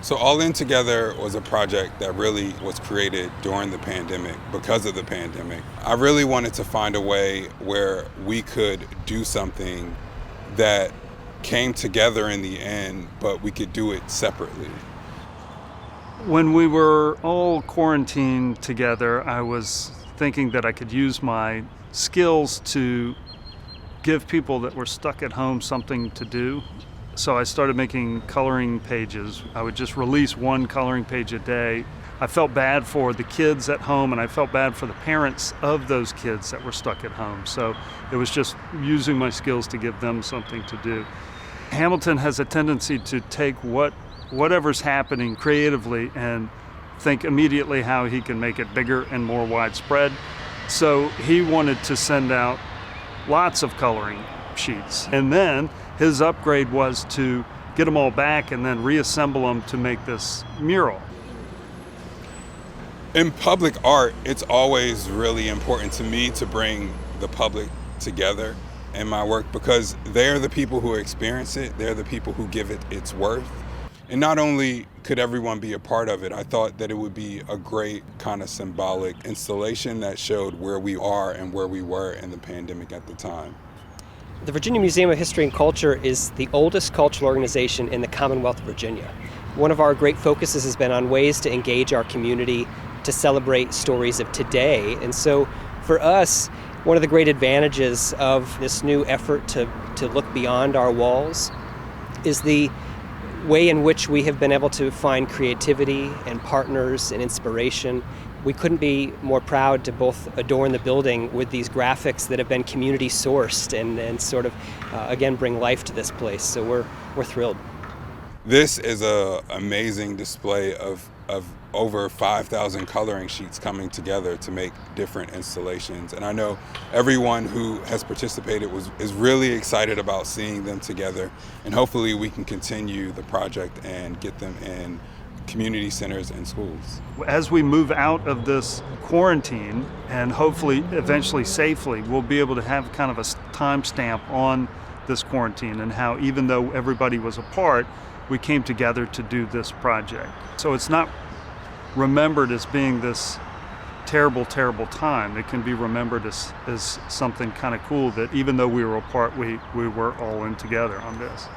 So All In Together was a project that really was created during the pandemic, because of the pandemic. I really wanted to find a way where we could do something that came together in the end, but we could do it separately. When we were all quarantined together, I was thinking that I could use my skills to give people that were stuck at home something to do. So I started making coloring pages. I would just release one coloring page a day. I felt bad for the kids at home, and I felt bad for the parents of those kids that were stuck at home. So it was just using my skills to give them something to do. Hamilton has a tendency to take whatever's happening creatively and think immediately how he can make it bigger and more widespread. So he wanted to send out lots of coloring sheets. And then his upgrade was to get them all back and then reassemble them to make this mural. In public art, it's always really important to me to bring the public together in my work, because they're the people who experience it, they're the people who give it its worth. And not only could everyone be a part of it, I thought that it would be a great kind of symbolic installation that showed where we are and where we were in the pandemic at the time. The Virginia Museum of History and Culture is the oldest cultural organization in the Commonwealth of Virginia. One of our great focuses has been on ways to engage our community, to celebrate stories of today. And so for us, one of the great advantages of this new effort to look beyond our walls is the way in which we have been able to find creativity and partners and inspiration. We couldn't be more proud to both adorn the building with these graphics that have been community sourced and sort of, again, bring life to this place. So we're thrilled. This is an amazing display of over 5,000 coloring sheets coming together to make different installations. And I know everyone who has participated is really excited about seeing them together. And hopefully we can continue the project and get them in community centers and schools. As we move out of this quarantine, and hopefully eventually safely, we'll be able to have kind of a timestamp on this quarantine and how, even though everybody was apart, we came together to do this project. So it's not remembered as being this terrible, terrible time. It can be remembered as something kind of cool, that even though we were apart, we were all in together on this.